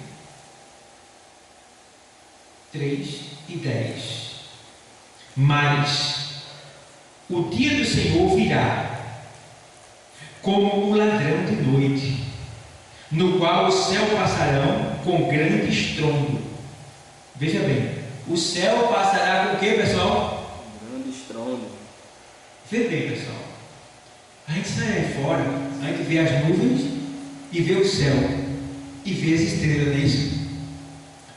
3 e 10. Mas o dia do Senhor virá como um ladrão de noite, no qual o céu passarão com grande estrondo. Veja bem, o céu passará com o que, pessoal? Grande estrondo. Vê bem, pessoal. A gente sai aí fora, a gente vê as nuvens e vê o céu e vê as estrelas, não é isso?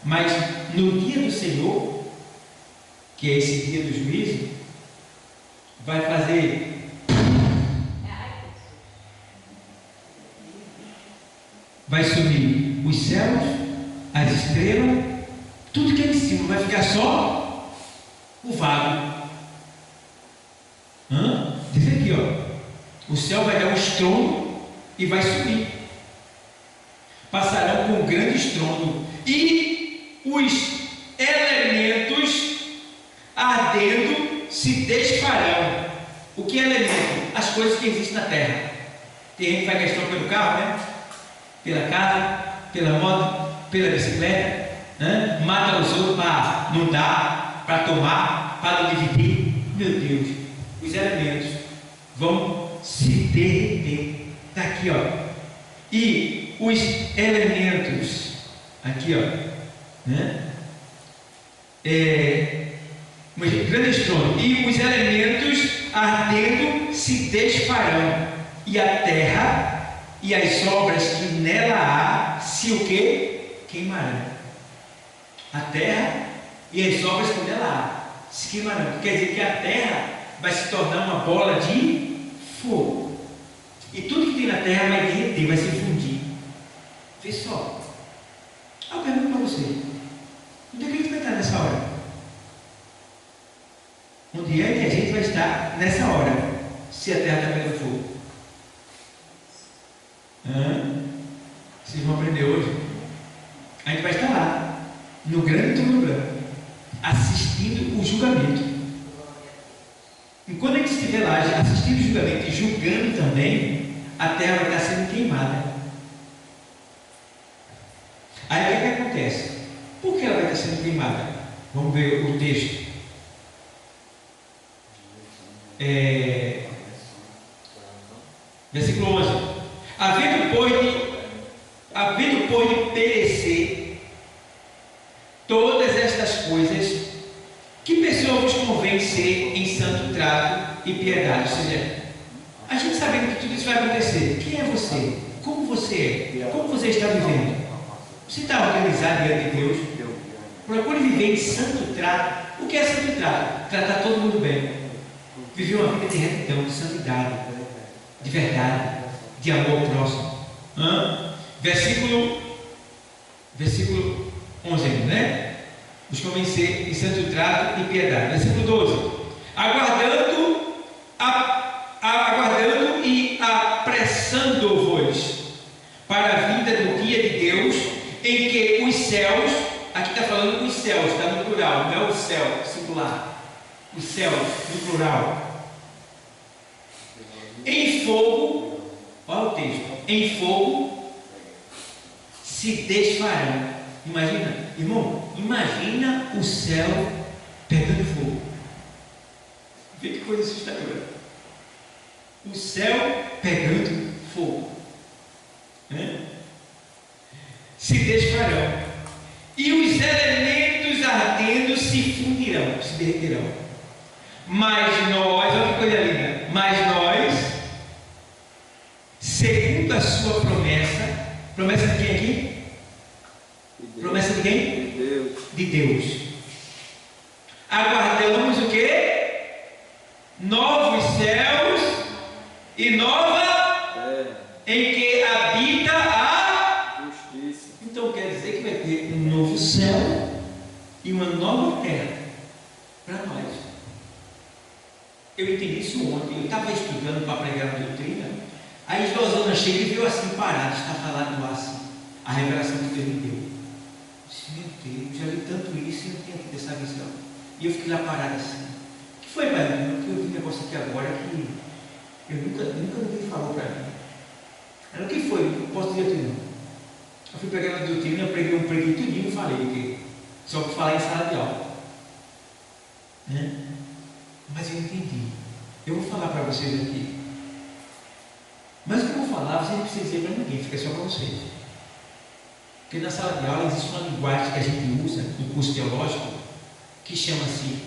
Mas no dia do Senhor, que é esse dia do juízo, vai fazer vai sumir os céus, as estrelas, tudo que é de cima, vai ficar só o vago. Diz aqui, ó, o céu vai dar um estrondo e vai subir. Passarão com um grande estrondo, e os elementos ardendo se desfarão. O que é elemento? As coisas que existem na terra. Tem gente que faz questão pelo carro, né? Pela casa, pela moto, pela bicicleta, né? Mata os outros para não dar, para tomar, para não dividir. Meu Deus, os elementos vão se derreter. Está aqui, ó. E os elementos, aqui, ó, né? Um grande estrondo. E os elementos ardendo se desfarão, e a terra e as obras que nela há se o que? Queimarão. A terra e as obras que nela há se queimarão. Quer dizer que a terra vai se tornar uma bola de fogo. E tudo que tem na terra vai derreter, vai se fundir. Vê só. Eu pergunto para você: onde é que a gente vai estar nessa hora? Onde é que a gente vai estar nessa hora? Se a terra está pegando fogo? Vocês vão aprender hoje. A gente vai estar lá, no grande trono branco, assistindo o julgamento. E quando a gente estiver lá, assistindo o julgamento e julgando também, a terra vai estar sendo queimada. Aí o que acontece? Por que ela vai estar sendo queimada? Vamos ver o texto. Versículo 11. Havendo, pois, de perecer todas estas coisas, que pessoa vos convém ser em santo trato e piedade? Ou seja, a gente sabendo que tudo isso vai acontecer, quem é você? Como você é? Como você está vivendo? Você está organizado diante de Deus? Procure viver em santo trato. O que é santo trato? Tratar todo mundo bem. Viver uma vida de retidão, de santidade, de verdade, de amor ao próximo. Versículo 11, né? Os convencer em santo trato e piedade. Versículo 12. Aguardando e apressando-vos para a vinda do dia de Deus, em que os céus, aqui está falando dos céus, está no plural, não é o céu singular, os céus no plural, em fogo, olha o texto, em fogo se desfarão. Imagina, irmão, imagina o céu pegando fogo. Vê que coisa assustadora. O céu pegando fogo, né? Se desfarão, e os elementos ardendo se fundirão, se derreterão. Mas nós, olha que coisa linda, mas nós, segundo a sua promessa de quem aqui? Promessa de quem? De Deus. De Deus. Aguardamos o quê? Novos céus e nova terra, em que habita a justiça. Então quer dizer que vai ter um novo céu e uma nova terra para nós. Eu entendi isso ontem. Eu estava estudando para pregar a doutrina. Aí Rosana chega e viu assim, parado, está falando lá assim, a revelação que Deus me deu. Eu disse: meu Deus, já vi tanto isso e não tenho aqui dessa visão. E eu fiquei lá parado assim. O que foi, pai? Porque eu vi um negócio aqui agora que eu nunca ninguém falou para mim. Era o que foi? Eu posso dizer tudo não. Eu fui pegando a doutrina, eu preguei tudinho e falei, porque só para falar em sala de aula, né? Mas eu entendi. Eu vou falar para vocês aqui. Mas o que eu vou falar, vocês não precisam dizer para ninguém, fica só para vocês. Porque na sala de aula existe uma linguagem que a gente usa no curso teológico que chama-se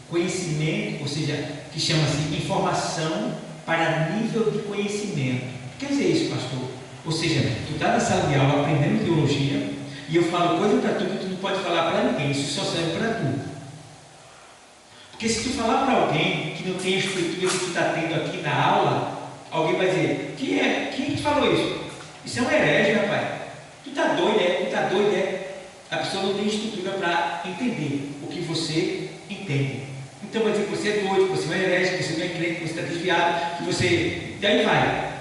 conhecimento, ou seja, que chama-se informação para nível de conhecimento. Quer dizer isso, pastor? Ou seja, tu está na sala de aula aprendendo teologia e eu falo coisa para tu que tu não pode falar para ninguém, isso só serve para tu. Porque se tu falar para alguém que não tem a estrutura que tu está tendo aqui na aula, alguém vai dizer: quem te falou isso? Isso é um herege, rapaz. Tu tá doido, é? Tu tá doido, é? A pessoa não tem estrutura para entender o que você entende. Então vai dizer que você é doido, que você é um herege, que você não é crente, que você está desviado, que você... E aí vai.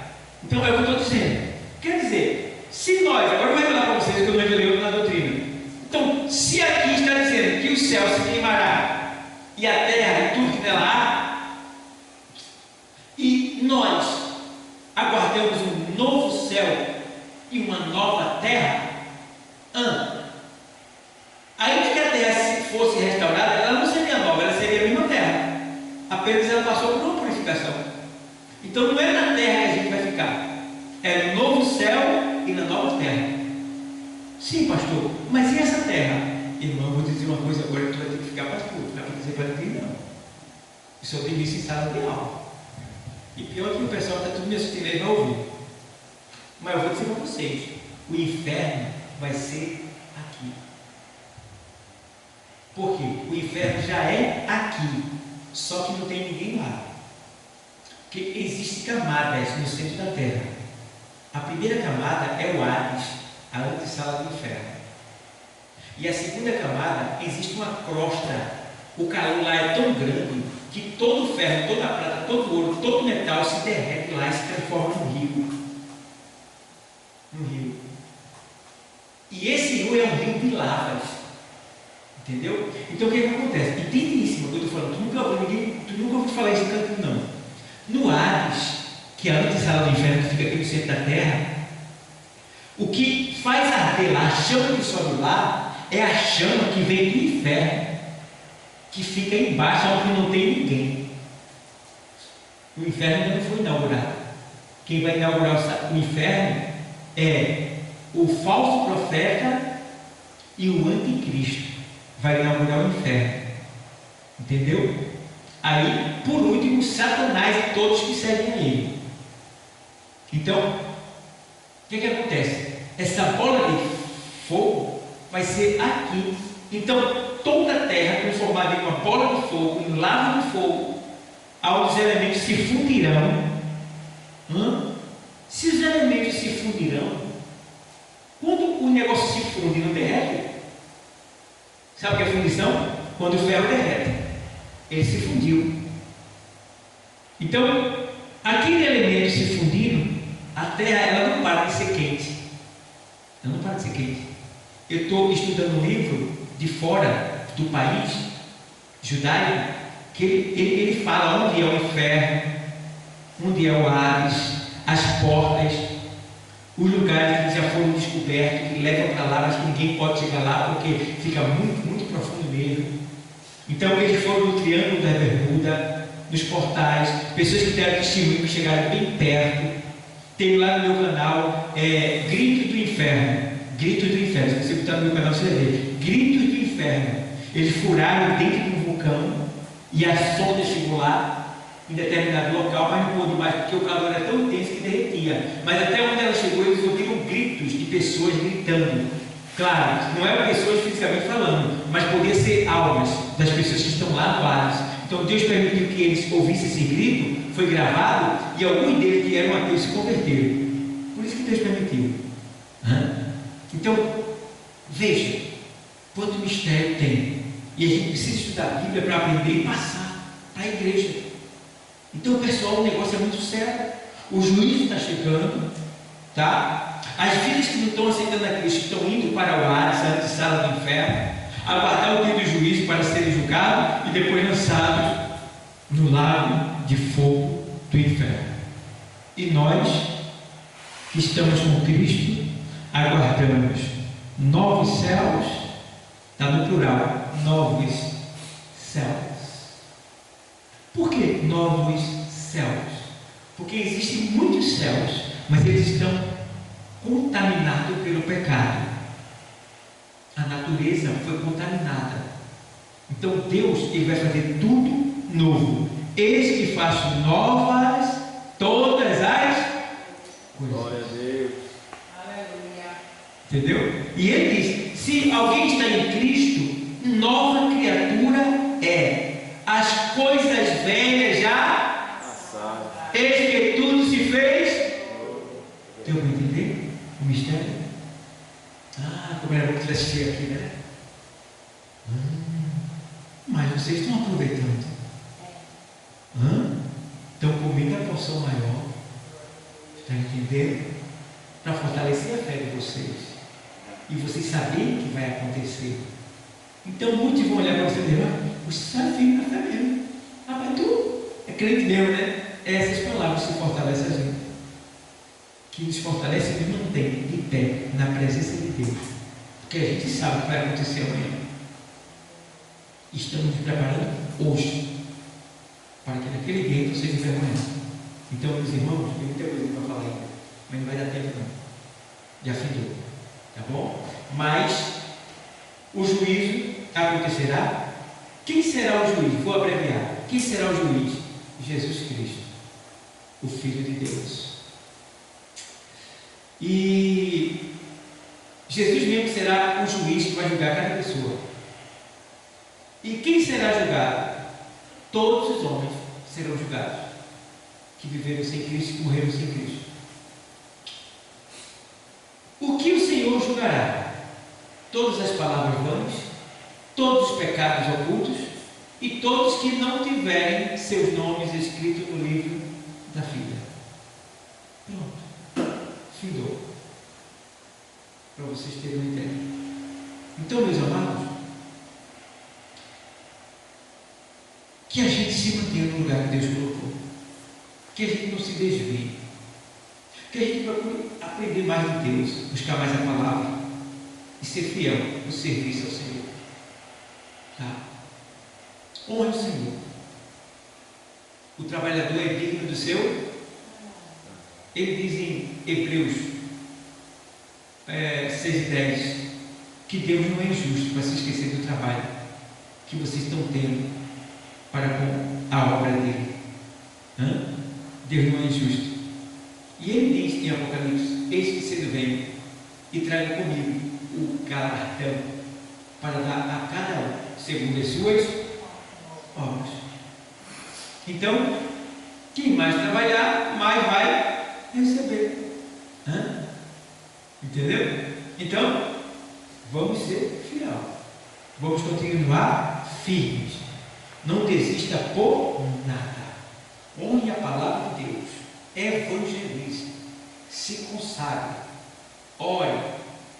Então é o que eu estou dizendo. Quer dizer, se nós... Agora eu vou revelar para vocês o que eu não revelei na doutrina. Então, se aqui está dizendo que o céu se queimará e a terra e tudo que nela há, e nós aguardamos um novo céu e uma nova terra, ainda que a terra fosse restaurada, ela não seria nova, ela seria a mesma terra, apenas ela passou por uma purificação. Então não é na terra que a gente vai ficar, é no novo céu e na nova terra. Sim, pastor, mas e essa terra? Irmão, eu vou te dizer uma coisa agora que tu vai ter que ficar pastor, não vai dizer para ninguém não. Isso eu tenho isso em sala de aula. E pior que o pessoal está tudo me assistindo aí, vai ouvir. Mas eu vou dizer para vocês, o inferno vai ser aqui. Por quê? O inferno já é aqui, só que não tem ninguém lá. Porque existem camadas no centro da terra. A primeira camada é o Hades, a antessala do inferno. E a segunda camada, existe uma crosta. O calor lá é tão grande que todo o ferro, toda a prata, todo o ouro, todo o metal se derrete lá e se transforma num rio. E esse rio é um rio de lavas. Entendeu? Então o que acontece? Entende isso, meu, que eu estou falando. Tu nunca ouviu falar isso em canto, não. No Hades, que é a antessala do inferno, que fica aqui no centro da terra, o que faz arder lá, a chama que sobe lá, é a chama que vem do inferno, que fica embaixo, onde não tem ninguém. O inferno ainda não foi inaugurado. Quem vai inaugurar o inferno é o falso profeta e o anticristo. Vai inaugurar o inferno. Entendeu? Aí, por último, Satanás e todos que seguem a ele. Então, o que acontece? Essa bola de fogo vai ser aqui. Então, toda a terra transformada em uma bola de fogo, em lava de fogo, onde os elementos se fundirão. Se os elementos se fundirão, quando o negócio se funde e não derrete, sabe o que é fundição? Quando o ferro derrete, ele se fundiu. Então, aquele elemento se fundindo, a terra ela não para de ser quente. Ela não para de ser quente. Eu estou estudando um livro de fora do país judaico, que ele fala onde é o inferno, onde é o Hades, as portas, os lugares que já foram descobertos, que levam para lá, mas que ninguém pode chegar lá, porque fica muito, muito profundo mesmo. Então eles foram no Triângulo da Bermuda, nos portais, pessoas que deram testemunho, que chegaram bem perto. Tem lá no meu canal, Gritos do Inferno. Gritos do Inferno, se você botar no meu canal você vai ver. Gritos do Inferno. Eles furaram dentro de um vulcão e a sonda chegou lá em determinado local, mas não pôde mais, porque o calor era tão intenso que derretia. Mas até onde ela chegou, eles ouviram gritos de pessoas gritando. Claro, não eram pessoas fisicamente falando, mas podia ser almas das pessoas que estão lá no Hades. Então Deus permitiu que eles ouvissem esse grito, foi gravado, e alguns deles que eram ateus se converteram. Por isso que Deus permitiu. Então, veja quanto mistério tem. E a gente precisa estudar a Bíblia para aprender e passar para a igreja. Então, pessoal, o negócio é muito sério. O juízo está chegando, tá? As vidas que não estão aceitando a Cristo estão indo para o Hades, a antessala do inferno, aguardar o dia do juízo para serem julgados e depois lançados no lago de fogo do inferno. E nós, que estamos com Cristo, aguardamos novos céus, está no plural, novos céus. Por que novos céus? Porque existem muitos céus, mas eles estão contaminados pelo pecado. A natureza foi contaminada. Então Deus, Ele vai fazer tudo novo. Eis que faço novas todas as coisas. Glória a Deus. Aleluia. Entendeu? E Ele diz: se alguém está em Cristo, nova criatura é. As coisas velhas já Passado. eis que tudo se fez. Deu para entender? como era muito cheio aqui, né? Mas vocês estão aproveitando. Estão comendo a porção maior. Está entendendo? Para fortalecer a fé de vocês. E vocês saberem o que vai acontecer. Então muitos vão olhar para você e dizer, você sabe firme na fé mesmo. Mas tu é crente mesmo, né? Essas palavras que fortalecem a gente. Que nos fortalece e nos mantém de pé na presença de Deus. Porque a gente sabe o que vai acontecer amanhã. Estamos nos preparando hoje para que naquele dia não seja envergonhado. Então, meus irmãos, tem muita coisa para falar ainda, mas não vai dar tempo não. Já findou, tá bom? Mas o juízo acontecerá. Quem será o juiz? Vou abreviar. Quem será o juiz? Jesus Cristo, o Filho de Deus. E Jesus mesmo será o juiz que vai julgar cada pessoa. E quem será julgado? Todos os homens serão julgados que viveram sem Cristo e morreram sem Cristo. O que o Senhor julgará? Todas as palavras vãs, todos os pecados ocultos e todos que não tiverem seus nomes escritos no livro da vida. Pronto. Findou. Para vocês terem uma ideia. Então, meus amados, que a gente se mantenha no lugar que Deus colocou. Que a gente não se desvie. Que a gente procure aprender mais de Deus, buscar mais a palavra e ser fiel no serviço ao Senhor. Tá? Honre o Senhor. O trabalhador é digno do seu. Ele diz em Hebreus 6:10 que Deus não é injusto para se esquecer do trabalho que vocês estão tendo para com a obra dele. Deus não é injusto. E ele diz em Apocalipse: eis que cedo venho e trago comigo o galardão para dar a cada um segundo as suas obras. Então, quem mais trabalhar, mais vai receber. Entendeu? Então, vamos ser fiel. Vamos continuar firmes. Não desista por nada. Honre a palavra de Deus. Evangelize. Se consagre. Ore.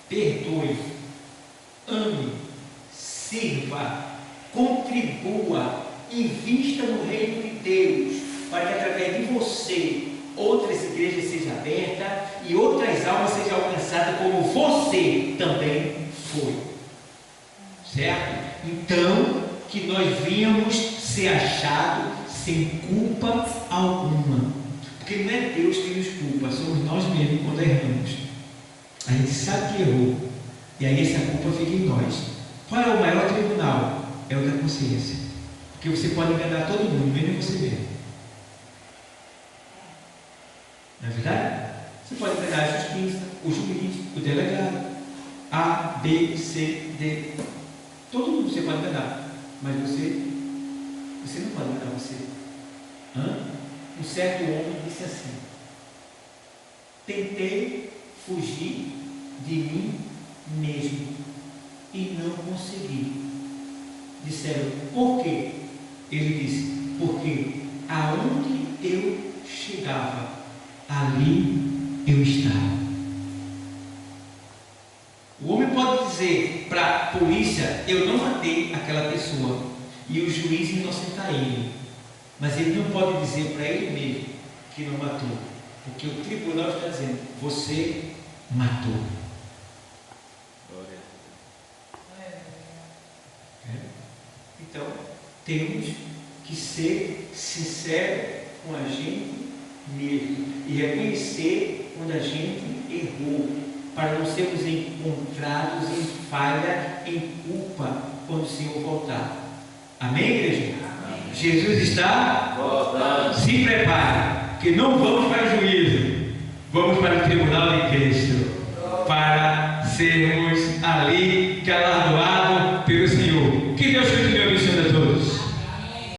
Perdoe. Ame. Sirva. Contribua. Invista no reino de Deus. Para que através de você outras igrejas sejam abertas e outras almas sejam alcançadas como você também foi. Certo? Então, que nós venhamos ser achados sem culpa alguma. Porque não é Deus que nos culpa, somos nós mesmos quando erramos. A gente sabe que errou. E aí essa culpa fica em nós. Qual é o maior tribunal? É o da consciência. Porque você pode enganar todo mundo, menos você mesmo. Não é verdade? Você pode enganar a justiça, o juiz, o delegado, A, B, C, D. Todo mundo você pode enganar. Mas você não pode enganar você. Um certo homem disse assim: tentei fugir de mim mesmo e não consegui. Disseram, por quê? Ele disse, porque aonde eu chegava, ali eu estava. O homem pode dizer para a polícia: eu não matei aquela pessoa, e o juiz inocentar ele, mas ele não pode dizer para ele mesmo que não matou, porque o tribunal está dizendo: você matou. Então temos que ser sinceros com a gente mesmo e reconhecer quando a gente errou, para não sermos encontrados em falha, em culpa, quando o Senhor voltar. Amém, igreja? Amém. Jesus está voltando. Se prepare, que não vamos para o juízo, vamos para o tribunal de Cristo, para sermos ali galardoados